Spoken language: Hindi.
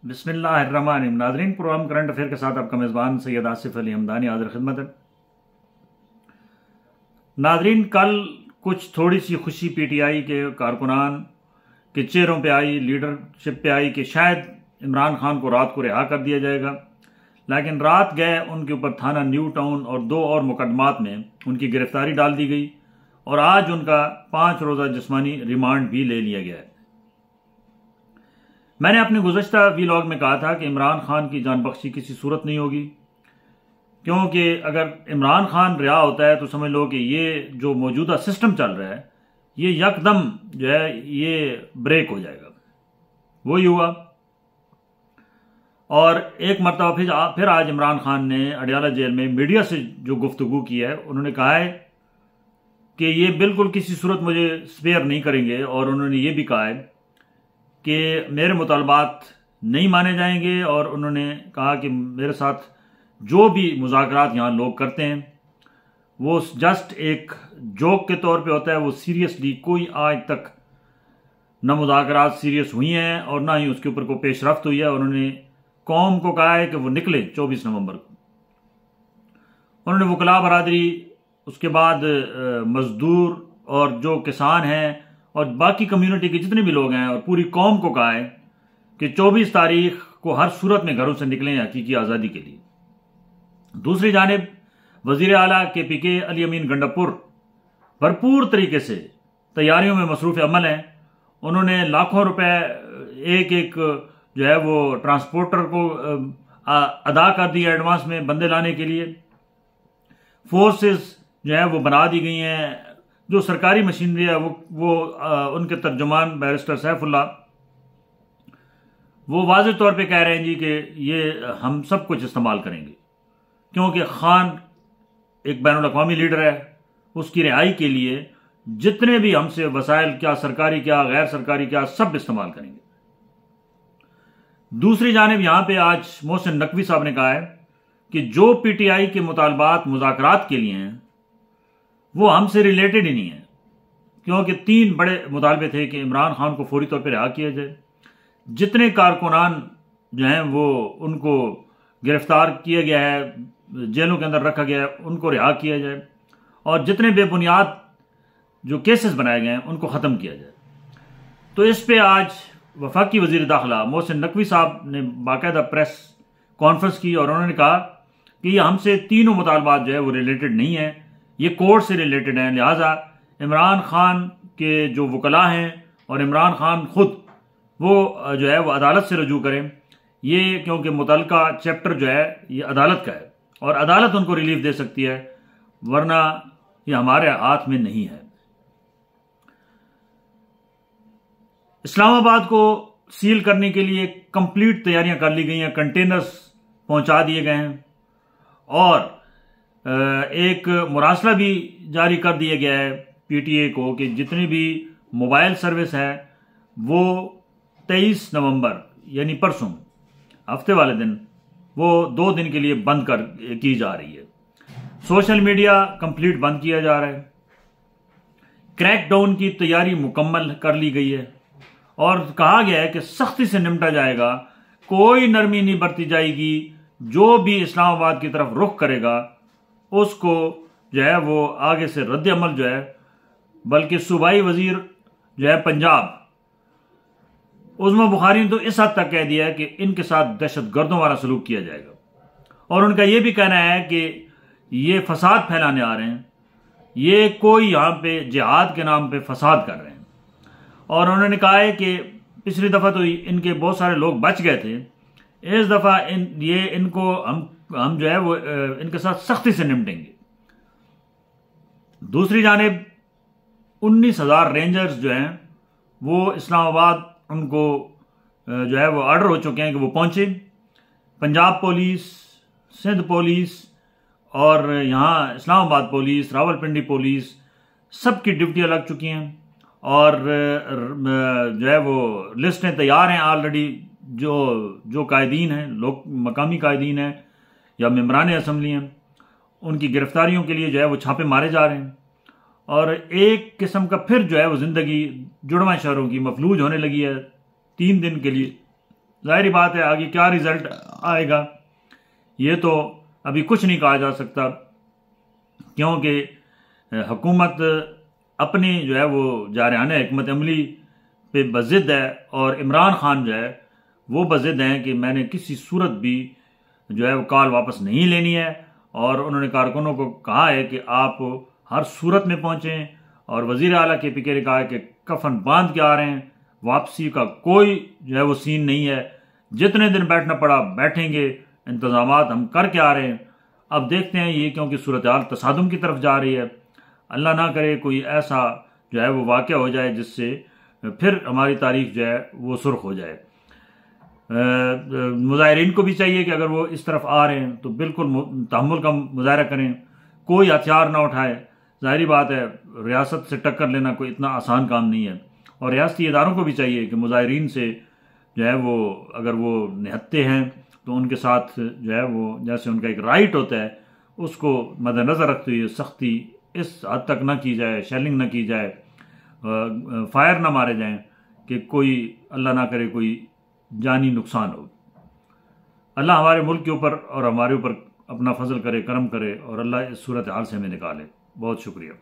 बिस्मिल्लाहिर्रहमानिर्रहीम। नाज़रीन, प्रोग्राम करंट अफेयर के साथ आपका मेज़बान सैयद आसिफ अली हमदानी हाज़िर खिदमत है। नाज़रीन, कल कुछ थोड़ी सी खुशी पीटीआई के कारकुनान के चेहरों पे आई, लीडरशिप पे आई कि शायद इमरान खान को रात को रिहा कर दिया जाएगा, लेकिन रात गए उनके ऊपर थाना न्यू टाउन और 2 और मुकदमात में उनकी गिरफ्तारी डाल दी गई और आज उनका 5 रोज़ा जिस्मानी रिमांड भी ले लिया गया है। मैंने अपने गुज़श्ता वीलॉग में कहा था कि इमरान खान की जान बख्शी किसी सूरत नहीं होगी, क्योंकि अगर इमरान खान रिहा होता है तो समझ लो कि ये जो मौजूदा सिस्टम चल रहा है ये यकदम जो है ये ब्रेक हो जाएगा। वही हुआ और एक मरतबा फिर आज इमरान खान ने अडियाला जेल में मीडिया से जो गुफ्तगू की है, उन्होंने कहा है कि ये बिल्कुल किसी सूरत मुझे स्पेयर नहीं करेंगे और उन्होंने ये भी कहा है कि मेरे मुतालबात नहीं माने जाएंगे और उन्होंने कहा कि मेरे साथ जो भी मुज़ाकरात यहाँ लोग करते हैं वो जस्ट एक जोक के तौर पे होता है, वो सीरियसली कोई आज तक न मुज़ाकरात सीरियस हुई हैं और ना ही उसके ऊपर कोई पेशरफ्त हुई है। उन्होंने कौम को कहा है कि वो निकले 24 नवंबर को। उन्होंने वकला बरादरी, उसके बाद मजदूर और जो किसान हैं और बाकी कम्युनिटी के जितने भी लोग हैं और पूरी कौम को कहा है कि 24 तारीख को हर सूरत में घरों से निकलें हकीकी आज़ादी के लिए। दूसरी जानिब वज़ीर आला KPK अली अमीन गंडापुर भरपूर तरीके से तैयारियों में मसरूफ़ अमल हैं। उन्होंने लाखों रुपए एक एक जो है वो ट्रांसपोर्टर को अदा कर दिया एडवांस में बंदे लाने के लिए। फोर्सेस जो है वो बना दी गई हैं। जो सरकारी मशीनरी है वो उनके तर्जुमान बैरिस्टर सैफुल्ला वो वाज़ेह तौर पे कह रहे हैं जी कि ये हम सब कुछ इस्तेमाल करेंगे, क्योंकि खान एक बैनुल-अक़वामी लीडर है। उसकी रिहाई के लिए जितने भी हमसे वसाइल, क्या सरकारी क्या गैर सरकारी क्या, सब इस्तेमाल करेंगे। दूसरी जानिब यहां पे आज मोहसिन नकवी साहब ने कहा है कि जो PTI के मुतालबात मुज़ाकरात के लिए हैं वो हमसे रिलेटेड ही नहीं है, क्योंकि 3 बड़े मुतालबे थे कि इमरान खान को फौरी तौर पर रिहा किया जाए, जितने कारकुनान जो हैं वो उनको गिरफ्तार किया गया है, जेलों के अंदर रखा गया है, उनको रिहा किया जाए और जितने बेबुनियाद जो केसेस बनाए गए हैं उनको ख़त्म किया जाए। तो इस पे आज वफाकी वज़ीर दाखिला मोहसिन नकवी साहब ने बाकायदा प्रेस कॉन्फ्रेंस की और उन्होंने कहा कि ये हमसे तीनों मुतालबात जो है वो रिलेटेड नहीं है, ये कोर्ट से रिलेटेड हैं। लिहाजा इमरान खान के जो वकला हैं और इमरान खान खुद वो जो है वो अदालत से रजू करें, ये क्योंकि मुतल्लिका चैप्टर जो है ये अदालत का है और अदालत उनको रिलीफ दे सकती है, वरना ये हमारे हाथ में नहीं है। इस्लामाबाद को सील करने के लिए कंप्लीट तैयारियां कर ली गई हैं, कंटेनर्स पहुंचा दिए गए हैं और एक मुरासला भी जारी कर दिया गया है PTA को कि जितनी भी मोबाइल सर्विस है वो 23 नवंबर यानी परसों हफ्ते वाले दिन वो 2 दिन के लिए बंद की जा रही है। सोशल मीडिया कंप्लीट बंद किया जा रहा है। क्रैकडाउन की तैयारी मुकम्मल कर ली गई है और कहा गया है कि सख्ती से निपटा जाएगा, कोई नरमी नहीं बरती जाएगी। जो भी इस्लामाबाद की तरफ रुख करेगा उसको जो है वो आगे से रद्द अमल जो है, बल्कि सूबाई वजीर जो है पंजाब उस्मा बुखारी ने तो इस हद तक कह दिया है कि इनके साथ दहशत गर्दों वाला सलूक किया जाएगा और उनका यह भी कहना है कि ये फसाद फैलाने आ रहे हैं, ये कोई यहाँ पे जिहाद के नाम पे फसाद कर रहे हैं। और उन्होंने कहा है कि पिछली दफा तो इनके बहुत सारे लोग बच गए थे, इस दफा इनको हम जो है वो इनके साथ सख्ती से निपटेंगे। दूसरी जानिब 19,000 रेंजर्स जो हैं वो इस्लामाबाद उनको जो है वो ऑर्डर हो चुके हैं कि वो पहुंचे। पंजाब पुलिस, सिंध पुलिस और यहाँ इस्लामाबाद पुलिस, रावलपिंडी पुलिस, सबकी ड्यूटियां लग चुकी हैं और जो है वो लिस्टें तैयार हैं ऑलरेडी। जो कायदीन हैं, लोग मकामी कायदीन हैं या मेम्बरान असम्बली हैं, उनकी गिरफ्तारियों के लिए जो है वो छापे मारे जा रहे हैं और एक किस्म का फिर जो है वो जिंदगी जुड़वा शहरों की मफलूज होने लगी है। 3 दिन के लिए जाहिर बात है आगे क्या रिजल्ट आएगा ये तो अभी कुछ नहीं कहा जा सकता, क्योंकि हुकूमत अपनी जो है वो जारहाना हिकमत अमली पे बज़िद है, और इमरान खान जो है वो बज़िद हैं कि मैंने किसी सूरत भी जो है वो कॉल वापस नहीं लेनी है। और उन्होंने कारकुनों को कहा है कि आप हर सूरत में पहुंचें, और वज़ीर आला KPK ने कहा है कि कफन बांध के आ रहे हैं, वापसी का कोई जो है वो सीन नहीं है, जितने दिन बैठना पड़ा बैठेंगे, इंतजामात हम करके आ रहे हैं। अब देखते हैं ये, क्योंकि सूरत हाल तसादुम की तरफ जा रही है, अल्लाह ना करे कोई ऐसा जो है वो वाक़या हो जाए जिससे फिर हमारी तारीख जो है वो सुर्ख हो जाए। मुजाहिरीन को भी चाहिए कि अगर वो इस तरफ आ रहे हैं तो बिल्कुल तहम्मुल का मुजाहरा करें, कोई हथियार ना उठाए। ज़ाहिर बात है रियासत से टक्कर लेना कोई इतना आसान काम नहीं है, और रियासती इदारों को भी चाहिए कि मुजाहिरीन से जो है वो अगर वो निहत्ते हैं तो उनके साथ जो है वो जैसे उनका एक राइट होता है उसको मद्देनज़र रखते हुए सख्ती इस हद तक ना की जाए, शेलिंग ना की जाए, फायर ना मारे जाएं कि कोई अल्लाह ना करे कोई जानी नुकसान हो। अल्लाह हमारे मुल्क के ऊपर और हमारे ऊपर अपना फजल करे, करम करे, और अल्लाह इस सूरत हाल से हमें निकाले। बहुत शुक्रिया।